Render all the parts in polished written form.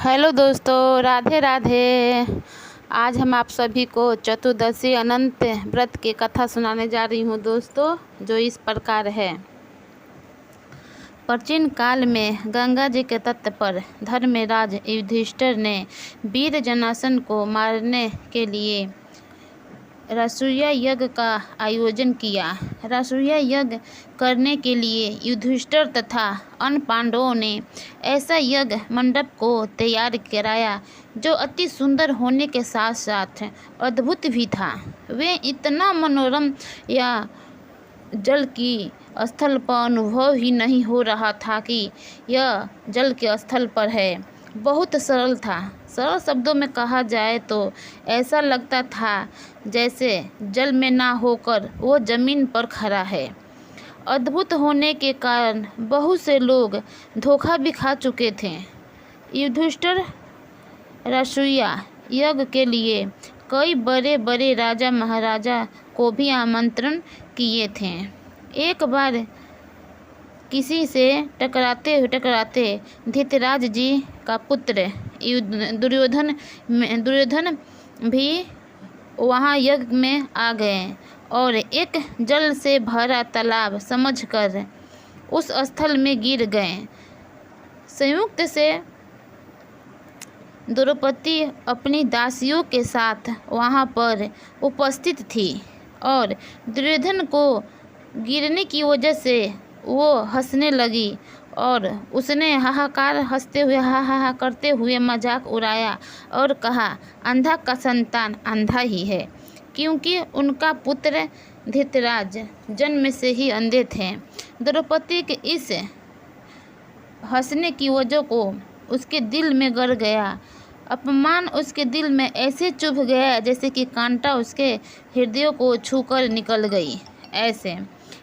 Hello दोस्तों, राधे राधे। आज हम आप सभी को चतुर्दशी अनंत व्रत की कथा सुनाने जा रही हूँ दोस्तों, जो इस प्रकार है। प्राचीन काल में गंगा जी के तट पर धर्मराज युधिष्ठिर ने वीर जनासन को मारने के लिए रासूया यज्ञ का आयोजन किया। रासूया यज्ञ करने के लिए युधिष्ठिर तथा अन्य पांडवों ने ऐसा यज्ञ मंडप को तैयार कराया जो अति सुंदर होने के साथ साथ अद्भुत भी था। वे इतना मनोरम या जल की स्थल पर अनुभव ही नहीं हो रहा था कि यह जल के स्थल पर है। बहुत सरल था। सरल शब्दों में कहा जाए तो ऐसा लगता था जैसे जल में ना होकर वो जमीन पर खड़ा है। अद्भुत होने के कारण बहुत से लोग धोखा भी खा चुके थे। युधिष्ठिर रासूया यज्ञ के लिए कई बड़े बड़े राजा महाराजा को भी आमंत्रण किए थे। एक बार किसी से टकराते धृतराज जी का पुत्र दुर्योधन भी वहाँ यज्ञ में आ गए और एक जल से भरा तालाब समझकर उस स्थल में गिर गए। संयुक्त से द्रौपदी अपनी दासियों के साथ वहाँ पर उपस्थित थी और दुर्योधन को गिरने की वजह से वो हंसने लगी और उसने हंसते हुए हा करते हुए मजाक उड़ाया और कहा, अंधा का संतान अंधा ही है, क्योंकि उनका पुत्र धृतराज जन्म से ही अंधे थे। द्रौपदी के इस हंसने की वजह को उसके दिल में गड़ गया। अपमान उसके दिल में ऐसे चुभ गया जैसे कि कांटा उसके हृदय को छूकर निकल गई। ऐसे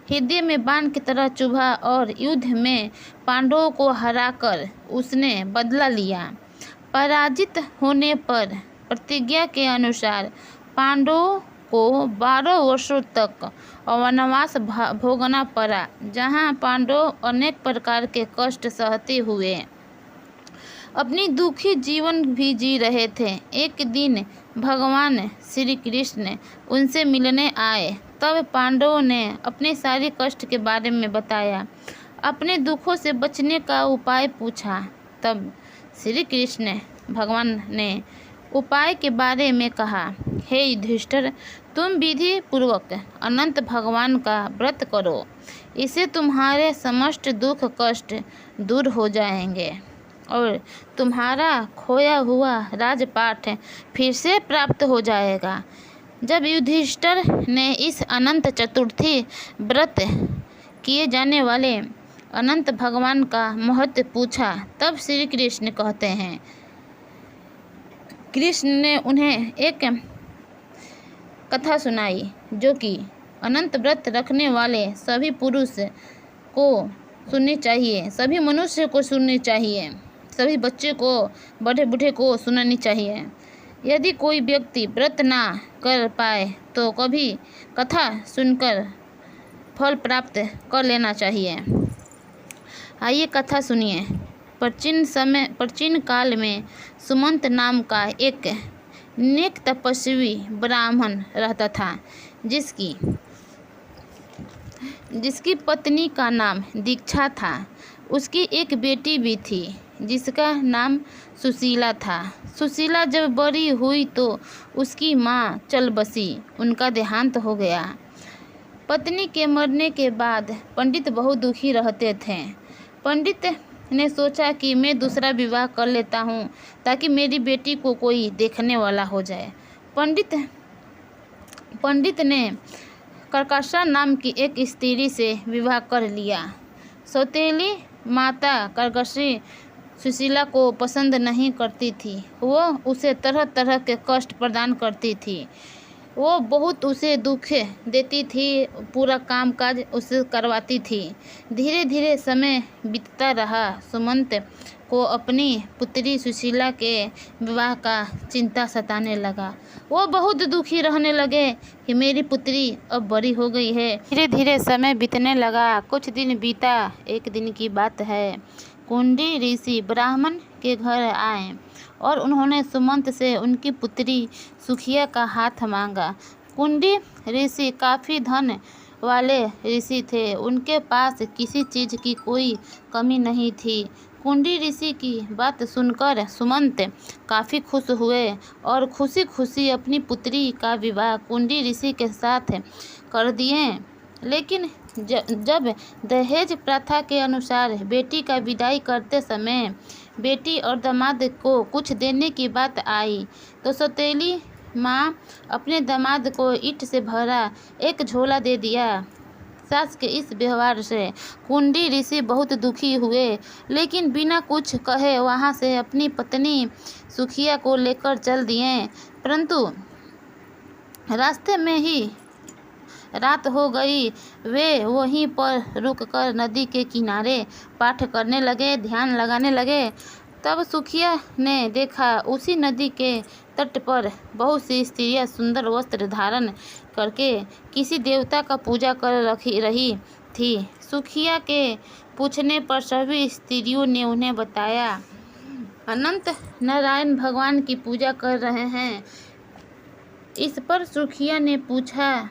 हृदय में बाण की तरह चुभा और युद्ध में पांडवों को हराकर उसने बदला लिया। पराजित होने पर प्रतिज्ञा के अनुसार पांडवों को 12 वर्षों तक वनवास भोगना पड़ा, जहां पांडव अनेक प्रकार के कष्ट सहते हुए अपनी दुखी जीवन भी जी रहे थे। एक दिन भगवान श्री कृष्ण उनसे मिलने आए। तब पांडवों ने अपने सारे कष्ट के बारे में बताया, अपने दुखों से बचने का उपाय पूछा। तब श्री कृष्ण भगवान ने उपाय के बारे में कहा, हे युधिष्ठिर, तुम विधि पूर्वक अनंत भगवान का व्रत करो। इससे तुम्हारे समस्त दुख कष्ट दूर हो जाएंगे और तुम्हारा खोया हुआ राजपाट फिर से प्राप्त हो जाएगा। जब युधिष्ठिर ने इस अनंत चतुर्थी व्रत किए जाने वाले अनंत भगवान का महत्व पूछा, तब श्री कृष्ण कहते हैं, कृष्ण ने उन्हें एक कथा सुनाई जो कि अनंत व्रत रखने वाले सभी पुरुष को सुननी चाहिए, सभी मनुष्य को सुननी चाहिए, सभी बच्चे को, बड़े बूढ़े को सुनानी चाहिए। यदि कोई व्यक्ति व्रत ना कर पाए तो कभी कथा सुनकर फल प्राप्त कर लेना चाहिए। आइए कथा सुनिए। प्राचीन काल में सुमंत नाम का एक नेक तपस्वी ब्राह्मण रहता था, जिसकी पत्नी का नाम दीक्षा था। उसकी एक बेटी भी थी जिसका नाम सुशीला था। सुशीला जब बड़ी हुई तो उसकी माँ चल बसी, उनका देहांत हो गया। पत्नी के मरने के बाद पंडित बहुत दुखी रहते थे। पंडित ने सोचा कि मैं दूसरा विवाह कर लेता हूँ ताकि मेरी बेटी को कोई देखने वाला हो जाए। पंडित ने कर्कशा नाम की एक स्त्री से विवाह कर लिया। सौतेली माता कर्कशी सुशीला को पसंद नहीं करती थी। वो उसे तरह तरह के कष्ट प्रदान करती थी। वो बहुत उसे दुख देती थी, पूरा काम काज उसे करवाती थी। धीरे धीरे समय बीतता रहा। सुमंत को अपनी पुत्री सुशीला के विवाह का चिंता सताने लगा। वो बहुत दुखी रहने लगे कि मेरी पुत्री अब बड़ी हो गई है। धीरे धीरे समय बीतने लगा। कुछ दिन बीता। एक दिन की बात है, कुंडी ऋषि ब्राह्मण के घर आए और उन्होंने सुमंत से उनकी पुत्री सुखिया का हाथ मांगा। कुंडी ऋषि काफ़ी धन वाले ऋषि थे। उनके पास किसी चीज़ की कोई कमी नहीं थी। कुंडी ऋषि की बात सुनकर सुमंत काफ़ी खुश हुए और खुशी खुशी अपनी पुत्री का विवाह कुंडी ऋषि के साथ कर दिए। लेकिन जब दहेज प्रथा के अनुसार बेटी का विदाई करते समय बेटी और दामाद को कुछ देने की बात आई तो सौतेली माँ अपने दामाद को ईंट से भरा एक झोला दे दिया। सास के इस व्यवहार से कुंडी ऋषि बहुत दुखी हुए, लेकिन बिना कुछ कहे वहाँ से अपनी पत्नी सुखिया को लेकर चल दिए। परंतु रास्ते में ही रात हो गई। वे वहीं पर रुककर नदी के किनारे पाठ करने लगे, ध्यान लगाने लगे। तब सुखिया ने देखा उसी नदी के तट पर बहुत सी स्त्रियां सुंदर वस्त्र धारण करके किसी देवता का पूजा कर रही थी। सुखिया के पूछने पर सभी स्त्रियों ने उन्हें बताया अनंत नारायण भगवान की पूजा कर रहे हैं। इस पर सुखिया ने पूछा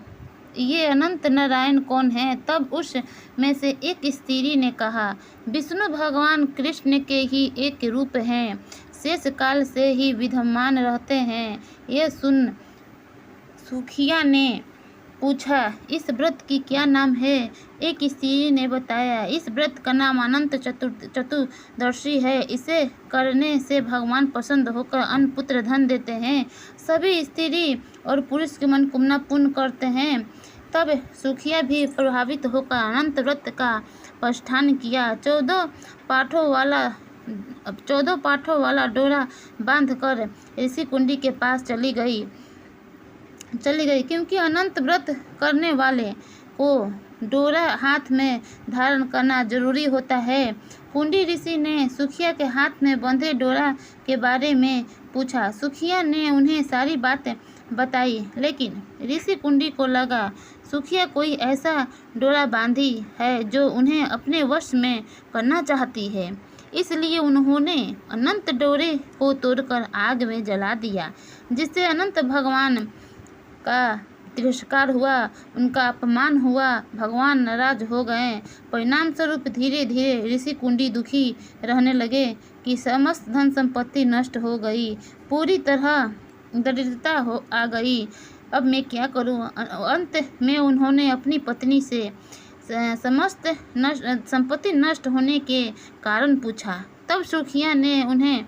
ये अनंत नारायण कौन है? तब उस में से एक स्त्री ने कहा विष्णु भगवान कृष्ण के ही एक रूप हैं, शेष काल से ही विद्यमान रहते हैं। यह सुन सुखिया ने पूछा इस व्रत की क्या नाम है? एक स्त्री ने बताया इस व्रत का नाम अनंत चतुर्दशी है। इसे करने से भगवान प्रसन्न होकर अन्न पुत्र धन देते हैं। सभी स्त्री और पुरुष की मनोकामना पूर्ण करते हैं। तब सुखिया भी प्रभावित होकर अनंत व्रत का अनुष्ठान किया। 14 पाठों वाला डोरा बांधकर ऋषि कुंडी के पास चली गई क्योंकि अनंत व्रत करने वाले को डोरा हाथ में धारण करना जरूरी होता है। कुंडी ऋषि ने सुखिया के हाथ में बंधे डोरा के बारे में पूछा। सुखिया ने उन्हें सारी बातें बताई, लेकिन ऋषि कुंडी को लगा सुखिया कोई ऐसा डोरा बांधी है जो उन्हें अपने वश में करना चाहती है। इसलिए उन्होंने अनंत डोरे को तोड़कर आग में जला दिया, जिससे अनंत भगवान का तिरस्कार हुआ, उनका अपमान हुआ। भगवान नाराज हो गए। परिणाम स्वरूप धीरे धीरे ऋषि कुंडी दुखी रहने लगे कि समस्त धन संपत्ति नष्ट हो गई, पूरी तरह दरिद्रता आ गई। अब मैं क्या करूं? अंत में उन्होंने अपनी पत्नी से समस्त संपत्ति नष्ट होने के कारण पूछा। तब सुखिया ने उन्हें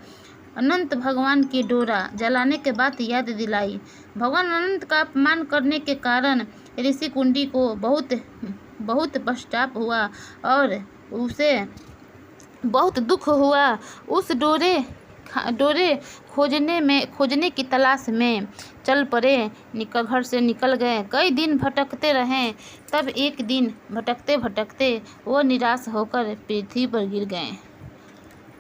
अनंत भगवान की डोरा जलाने के बाद याद दिलाई। भगवान अनंत का अपमान करने के कारण ऋषि कुंडी को बहुत पश्चाताप हुआ और उसे बहुत दुख हुआ। उस डोरे खोजने की तलाश में चल पड़े, घर से निकल गए। कई दिन भटकते रहे। तब एक दिन भटकते भटकते वो निराश होकर पृथ्वी पर गिर गए।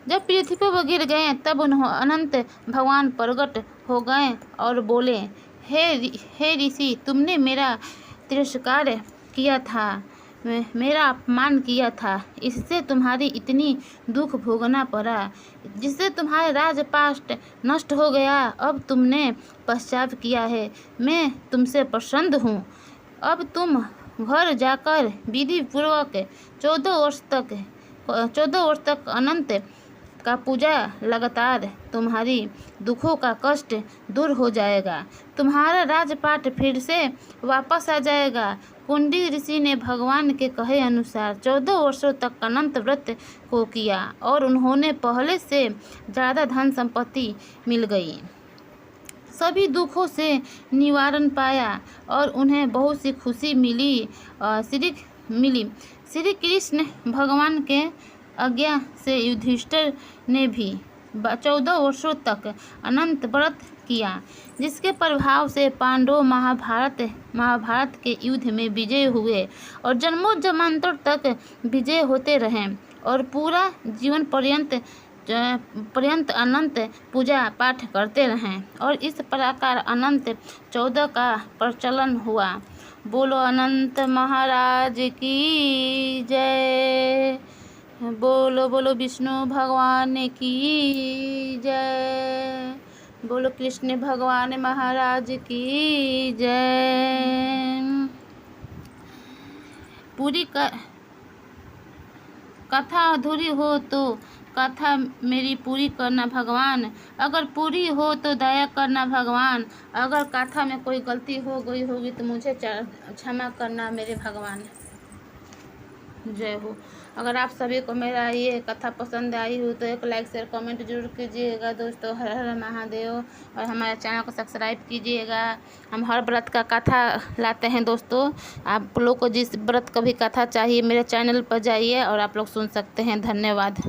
जब पृथ्वी पर गिर गए तब अनंत भगवान प्रकट हो गए और बोले हे ऋषि, तुमने मेरा तिरस्कार किया था, मेरा अपमान किया था, इससे तुम्हारी इतनी दुख भोगना पड़ा, जिससे तुम्हारा राजपाट नष्ट हो गया। अब तुमने पश्चाताप किया है, मैं तुमसे प्रसन्न हूँ। अब तुम घर जाकर विधि पूर्वक 14 वर्ष तक अनंत का पूजा लगातार तुम्हारी दुखों का कष्ट दूर हो जाएगा, तुम्हारा राजपाट फिर से वापस आ जाएगा। कुंडी ऋषि ने भगवान के कहे अनुसार 14 वर्षों तक अनंत व्रत को किया और उन्होंने पहले से ज़्यादा धन संपत्ति मिल गई, सभी दुखों से निवारण पाया और उन्हें बहुत सी खुशी मिली। श्री कृष्ण भगवान के आज्ञा से युधिष्ठिर ने भी 14 वर्षों तक अनंत व्रत किया, जिसके प्रभाव से पांडव महाभारत के युद्ध में विजय हुए और जन्मों जन्मांतर तक विजय होते रहे और पूरा जीवन पर्यंत अनंत पूजा पाठ करते रहें और इस प्रकार अनंत 14 का प्रचलन हुआ। बोलो अनंत महाराज की जय। बोलो बोलो विष्णु भगवान की जय। बोलो कृष्ण भगवान महाराज की जय। पूरी कथा अधूरी हो तो कथा मेरी पूरी करना भगवान। अगर पूरी हो तो दया करना भगवान। अगर कथा में कोई गलती हो गई होगी तो मुझे क्षमा करना मेरे भगवान। जय हो। अगर आप सभी को मेरा ये कथा पसंद आई हो तो एक लाइक शेयर कमेंट जरूर कीजिएगा दोस्तों। हर हर महादेव। और हमारे चैनल को सब्सक्राइब कीजिएगा। हम हर व्रत का कथा लाते हैं दोस्तों। आप लोग को जिस व्रत का भी कथा चाहिए मेरे चैनल पर जाइए और आप लोग सुन सकते हैं। धन्यवाद।